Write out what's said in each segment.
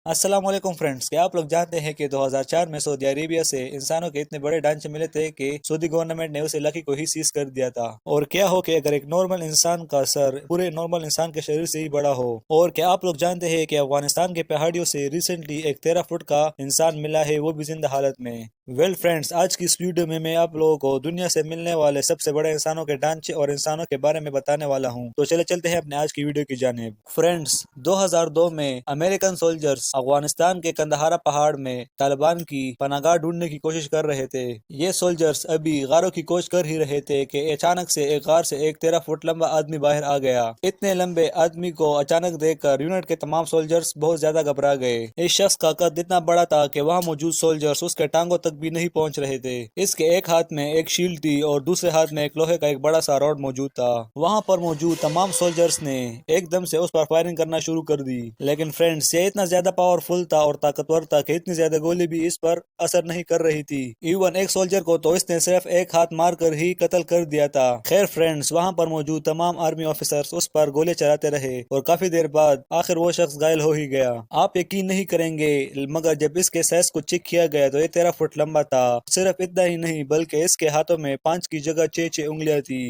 السلام علیکم فرینڈز، کیا آپ لوگ جانتے ہیں کہ 2004 میں سعودی عربیہ سے انسانوں کے اتنے بڑے ڈھانچے ملے تھے کہ سعودی گورنمنٹ نے اسے لکی کو ہی سیز کر دیا تھا؟ اور کیا ہو کہ اگر ایک نارمل انسان کا سر پورے نارمل انسان کے شریر سے ہی بڑا ہو؟ اور کیا آپ لوگ جانتے ہیں کہ افغانستان کے پہاڑیوں سے ریسنٹلی ایک 13 فٹ کا انسان ملا ہے، وہ بھی زندہ حالت میں؟ ویل فرینڈز، آج کی اس ویڈیو میں آپ لوگوں کو دنیا سے ملنے والے سب سے بڑے انسانوں کے ڈھانچے اور انسانوں کے بارے میں بتانے والا ہوں، تو چلے چلتے ہیں اپنے آج کی ویڈیو کی جانب۔ فرینڈز، 2002 میں امریکن سولجرز افغانستان کے کندہارا پہاڑ میں طالبان کی پناہ گاہ ڈھونڈنے کی کوشش کر رہے تھے۔ یہ سولجرز ابھی غاروں کی کوشش کر ہی رہے تھے کہ اچانک سے ایک غار سے ایک 13 فٹ لمبا آدمی باہر آ گیا۔ اتنے لمبے آدمی کو اچانک دیکھ کر یونٹ کے تمام سولجرز بہت زیادہ گھبرا گئے۔ اس شخص کا قد اتنا بڑا تھا کہ وہاں موجود سولجرز اس کے ٹانگوں تک بھی نہیں پہنچ رہے تھے۔ اس کے ایک ہاتھ میں ایک شیلڈ تھی اور دوسرے ہاتھ میں ایک لوہے کا ایک بڑا سا راڈ موجود تھا۔ وہاں پر موجود تمام سولجرز نے ایک دم سے اس پر فائرنگ کرنا شروع کر دی، لیکن فرینڈز یہ اتنا زیادہ پاورفل تھا اور طاقتور تھا کہ اتنی زیادہ گولی بھی اس پر اثر نہیں کر رہی تھی۔ ایون ایک سولجر کو تو اس نے صرف ایک ہاتھ مار کر ہی قتل کر دیا تھا۔ خیر فرینڈز، وہاں پر موجود تمام آرمی آفیسرز اس پر گولے چلاتے رہے اور کافی دیر بعد آخر وہ شخص گھائل ہو ہی گیا۔ آپ یقین نہیں کریں گے، مگر جب اس کے سائز کو چیک کیا گیا تو یہ 13 فٹ لمبا تھا۔ صرف اتنا ہی نہیں بلکہ اس کے ہاتھوں میں 5 کی جگہ 6 انگلیاں تھی،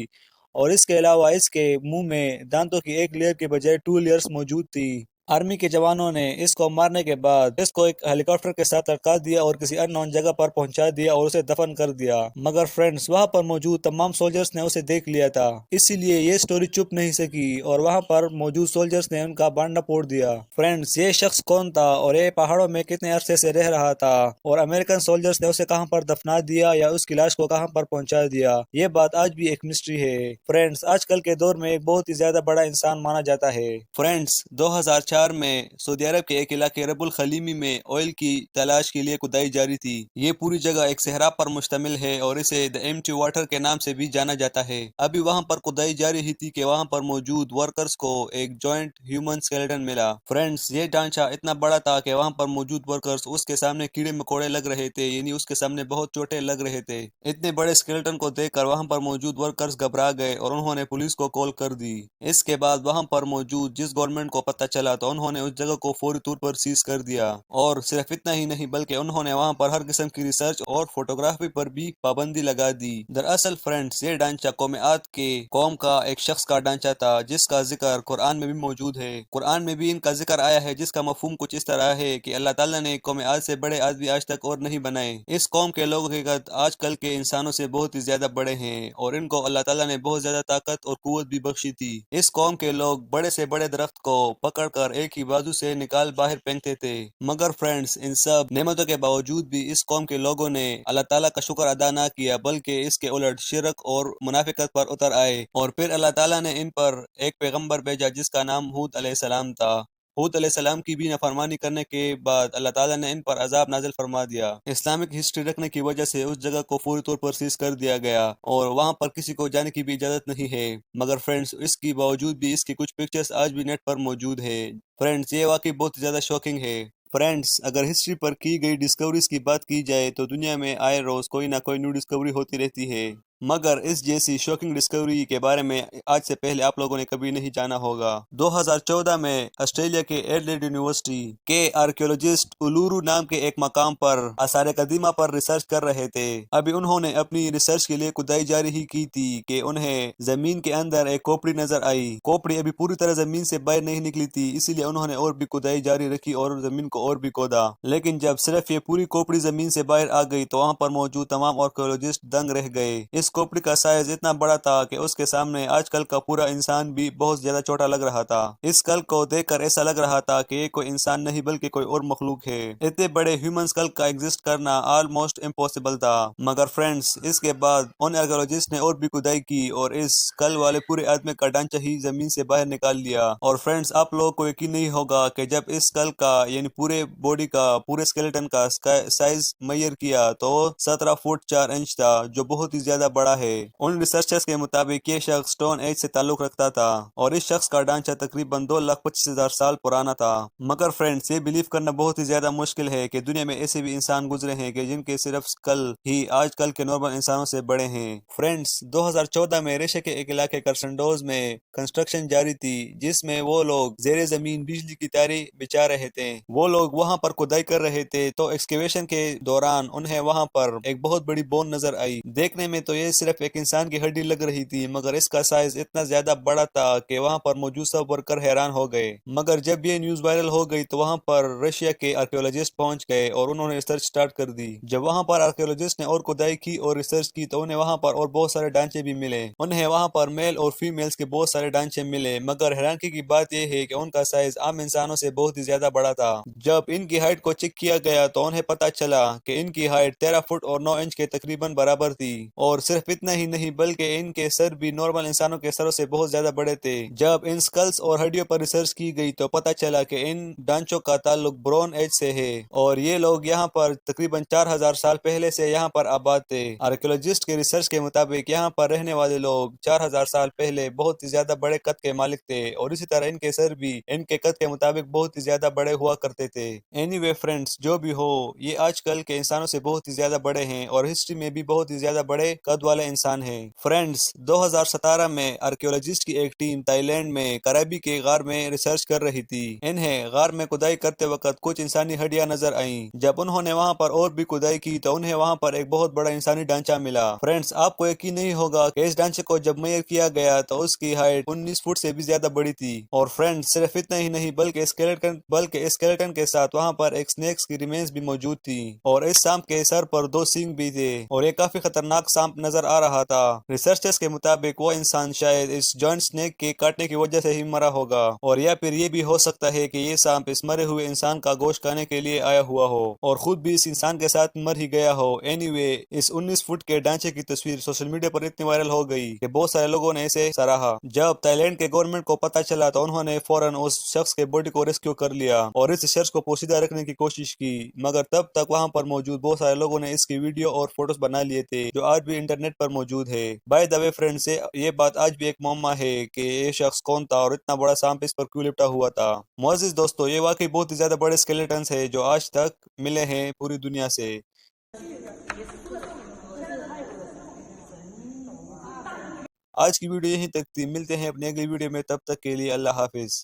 اور اس کے علاوہ اس کے منہ میں دانتوں کی ایک لیئر کے بجائے 2 لیئرز موجود تھی۔ آرمی کے جوانوں نے اس کو مارنے کے بعد اس کو ایک ہیلی کاپٹر کے ساتھ اٹکا دیا اور کسی ان نون جگہ پر پہنچا دیا اور اسے دفن کر دیا۔ مگر فرینڈز، وہاں پر موجود تمام سولجرز نے اسے دیکھ لیا تھا، اسی لیے یہ سٹوری چھپ نہیں سکی اور وہاں پر موجود سولجرز نے ان کا بانڈا پھوڑ دیا۔ فرینڈز، یہ شخص کون تھا اور یہ پہاڑوں میں کتنے عرصے سے رہ رہا تھا، اور امریکن سولجرز نے اسے کہاں پر دفنا دیا یا اس کی لاش کو کہاں پر پہنچا دیا، یہ بات آج بھی ایک مسٹری ہے۔ فرینڈز، آج کل کے دور میں ایک بہت ہی زیادہ بڑا انسان مانا جاتا ہے۔ فرینڈز، 2004 میں سعودی عرب کے ایک علاقے رب الخلیمی میں آئل کی تلاش کے لیے کھدائی جاری تھی۔ یہ پوری جگہ ایک صحرا پر مشتمل ہے اور اسے دی ایمٹی واٹر کے نام سے بھی جانا جاتا ہے۔ ابھی وہاں پر کھدائی جاری ہی تھی کہ وہاں پر موجود ورکرز کو ایک جوائنٹ ہیومن اسکیلیٹن ملا۔ فرینڈز، یہ ڈھانچہ اتنا بڑا تھا کہ وہاں پر موجود ورکرز اس کے سامنے کیڑے مکوڑے لگ رہے تھے، یعنی اس کے سامنے بہت چوٹے لگ رہے تھے۔ اتنے بڑے اسکیلیٹن کو دیکھ کر وہاں پر موجود ورکرز گھبرا گئے اور انہوں نے پولیس کو کال کر دی۔ اس کے بعد وہاں پر موجود جس گورنمنٹ کو پتہ چلا تو انہوں نے اس جگہ کو فوری طور پر سیز کر دیا، اور صرف اتنا ہی نہیں بلکہ انہوں نے وہاں پر ہر قسم کی ریسرچ اور فوٹوگرافی پر بھی پابندی لگا دی۔ دراصل فرینڈز، یہ ڈھانچہ قوم عاد کے قوم کا ایک شخص کا ڈھانچہ تھا جس کا ذکر قرآن میں بھی موجود ہے۔ قرآن میں بھی ان کا ذکر آیا ہے، جس کا مفہوم کچھ اس طرح ہے کہ اللہ تعالیٰ نے قوم عاد سے بڑے آدمی آج تک اور نہیں بنائے۔ اس قوم کے لوگ حقیقت آج کل کے انسانوں سے بہت ہی زیادہ بڑے ہیں اور ان کو اللہ تعالیٰ نے بہت زیادہ طاقت اور قوت بھی بخشی تھی۔ اس قوم کے لوگ بڑے سے بڑے درخت کو پکڑ کر ایک ہی بازو سے نکال باہر پھینکتے تھے۔ مگر فرینڈز، ان سب نعمتوں کے باوجود بھی اس قوم کے لوگوں نے اللہ تعالیٰ کا شکر ادا نہ کیا، بلکہ اس کے الٹ شرک اور منافقت پر اتر آئے، اور پھر اللہ تعالیٰ نے ان پر ایک پیغمبر بھیجا جس کا نام ہود علیہ السلام تھا۔ ہود علیہ السلام کی بھی نافرمانی کرنے کے بعد اللہ تعالیٰ نے ان پر عذاب نازل فرما دیا۔ اسلامک ہسٹری رکھنے کی وجہ سے اس جگہ کو فوری طور پر سیز کر دیا گیا اور وہاں پر کسی کو جانے کی بھی اجازت نہیں ہے۔ مگر فرینڈز، اس کی باوجود بھی اس کی کچھ پکچرز آج بھی نیٹ پر موجود ہے۔ فرینڈز، یہ واقعی بہت زیادہ شوکنگ ہے۔ فرینڈز، اگر ہسٹری پر کی گئی ڈسکوریز کی بات کی جائے تو دنیا میں آئے روز کوئی نہ کوئی نیو ڈسکوری ہوتی رہتی ہے، مگر اس جیسی شوکنگ ڈسکوری کے بارے میں آج سے پہلے آپ لوگوں نے کبھی نہیں جانا ہوگا۔ 2014 میں آسٹریلیا کے ایڈلیڈ یونیورسٹی کے آرکیولوجسٹ اولورو نام کے ایک مقام پر آثار قدیمہ پر ریسرچ کر رہے تھے۔ ابھی انہوں نے اپنی ریسرچ کے لیے کھدائی جاری ہی کی تھی کہ انہیں زمین کے اندر ایک کھوپڑی نظر آئی۔ کھوپڑی ابھی پوری طرح زمین سے باہر نہیں نکلی تھی، اسی لیے انہوں نے اور بھی کھدائی جاری رکھی اور زمین کو اور بھی کھودا، لیکن جب صرف یہ پوری کھوپڑی زمین سے باہر آ گئی تو وہاں پر موجود تمام آرکیولوجسٹ دنگ رہ گئے۔ اس کھوپڑی کا سائز اتنا بڑا تھا کہ اس کے سامنے آج کل کا پورا انسان بھی بہت زیادہ چھوٹا لگ رہا تھا۔ اس کل کو دیکھ کر ایسا لگ رہا تھا کہ یہ کوئی انسان نہیں بلکہ کوئی اور مخلوق ہے۔ اتنے بڑے ہیومن اسکل کا ایگزسٹ کرنا آلموسٹ امپوسیبل تھا۔ مگر فرینڈز، اس کے بعد ان آرکیولوجسٹ نے اور بھی کھدائی کی اور اس کل والے پورے آدمی کا ڈھانچہ ہی زمین سے باہر نکال لیا۔ اور فرینڈز، آپ لوگوں کو یقین نہیں ہوگا کہ جب اس کل کا یعنی پورے باڈی کا پورے اسکیلیٹن کا سائز میئر کیا تو 17 فٹ 4 انچ تھا، جو بہت ہی زیادہ بڑا ہے۔ ان ریسرچرز کے مطابق یہ شخص اسٹون ایج سے تعلق رکھتا تھا اور اس شخص کا ڈھانچہ تقریباً 2,25,000 سال پرانا تھا۔ مگر فرینڈز، یہ بلیو کرنا بہت ہی زیادہ مشکل ہے کہ دنیا میں ایسے بھی انسان گزرے ہیں کہ جن کے صرف اسکل ہی آج کل کے نارمل انسانوں سے بڑے ہیں۔ فرینڈز، 2014 میں ریشیا کے ایک علاقے کرسنڈوز میں کنسٹرکشن جاری تھی جس میں وہ لوگ زیر زمین بجلی کی تاریں بچھا رہے تھے۔ وہ لوگ وہاں پر کھدائی کر رہے تھے تو ایکسکیویشن کے دوران انہیں وہاں پر ایک بہت بڑی بون نظر آئی۔ دیکھنے میں تو یہ صرف ایک انسان کی ہڈی لگ رہی تھی، مگر اس کا سائز اتنا زیادہ بڑا تھا کہ وہاں پر موجود سب ورکر حیران ہو گئے۔ مگر جب یہ نیوز وائرل ہو گئی تو وہاں پر رشیا کے آرکیولوجسٹ پہنچ گئے اور انہوں نے ریسرچ سٹارٹ کر دی۔ جب وہاں پر آرکیولوجسٹ نے اور کھدائی کی اور ریسرچ کی تو انہیں وہاں پر اور بہت سارے ڈھانچے بھی ملے۔ انہیں وہاں پر میل اور فیمیلز کے بہت سارے ڈھانچے ملے، مگر حیرانگی کی بات یہ ہے کہ ان کا سائز عام انسانوں سے بہت ہی زیادہ بڑا تھا۔ جب ان کی ہائٹ کو چیک کیا گیا تو انہیں پتا چلا کہ ان کی ہائٹ 13 فٹ اور 9 انچ کے تقریباً برابر تھی، اور صرف اتنا ہی نہیں بلکہ ان کے سر بھی نارمل انسانوں کے سروں سے بہت زیادہ بڑے تھے۔ جب ان سکلز اور ہڈیوں پر ریسرچ کی گئی تو پتا چلا کہ ان ڈھانچوں کا تعلق برون ایج سے ہے اور یہ لوگ یہاں پر تقریباً 4,000 سال پہلے سے یہاں پر آباد تھے۔ آرکیولوجسٹ کے ریسرچ کے مطابق یہاں پر رہنے والے لوگ 4,000 سال پہلے بہت ہی زیادہ بڑے قد کے مالک تھے، اور اسی طرح ان کے سر بھی ان کے قد کے مطابق بہت ہی زیادہ بڑے ہوا کرتے تھے۔ اینی وے فرینڈز، جو بھی ہو، یہ آج کل کے انسانوں سے بہت ہی زیادہ بڑے ہیں اور ہسٹری میں بھی بہت ہی زیادہ بڑے قد والے انسان ہیں۔ فرینڈز، 2017 میں آرکیولوجسٹ کی ایک ٹیم تائی لینڈ میں کرابی کے غار میں ریسرچ کر رہی تھی۔ انہیں غار میں کھدائی کرتے وقت کچھ انسانی ہڈیاں نظر آئیں۔ جب انہوں نے وہاں پر اور بھی کھدائی کی تو انہیں وہاں پر ایک بہت بڑا انسانی ڈھانچہ ملا۔ فرینڈز، آپ کو یقین نہیں ہوگا کہ اس ڈھانچے کو جب میئر کیا گیا تو اس کی ہائٹ 19 فٹ سے بھی زیادہ بڑی تھی۔ اور فرینڈز، صرف اتنا ہی نہیں بلکہ اسکیلیٹن کے ساتھ وہاں پر ایک سنیکس کی ریمینز بھی موجود تھی، اور اس سانپ کے سر پر 2 سینگ بھی تھے اور یہ کافی خطرناک سانپ نظر آ رہا تھا۔ ریسرچرز کے مطابق وہ انسان شاید اس جوائنٹ سنیک کے کاٹنے کی وجہ سے ہی مرا ہوگا، اور یا پھر یہ بھی ہو سکتا ہے کہ یہ سانپ اس مرے ہوئے انسان کا گوشت کھانے کے لیے آیا ہوا ہو اور خود بھی اس انسان کے ساتھ مر ہی گیا ہو۔ اینی وے، اس 19 فٹ کے ڈھانچے کی تصویر سوشل میڈیا پر اتنی وائرل ہو گئی کہ بہت سارے لوگوں نے اسے سراہا۔ جب تائی لینڈ کے گورنمنٹ کو پتا چلا تو انہوں نے فوراً اس شخص کے باڈی کو ریسکیو کر لیا اور اس شخص کو پوشیدہ رکھنے کی کوشش کی، مگر تب تک وہاں پر موجود بہت سارے لوگوں نے اس کی ویڈیو اور فوٹوز بنا لیے تھے جو آج بھی انٹرنیٹ پر موجود ہے۔ بائی دا وے فرینڈز، یہ بات آج بھی ایک معمہ ہے کہ یہ شخص کون تھا اور اتنا بڑا سانپ اس پر کیوں لپٹا ہوا تھا۔ معزز دوستو، یہ واقعی بہت ہی زیادہ بڑے اسکیلیٹنز ہیں جو آج تک ملے ہیں پوری دنیا سے۔ آج کی ویڈیو یہیں تک تھی، ملتے ہیں اپنی اگلی ویڈیو میں، تب تک کے لیے اللہ حافظ۔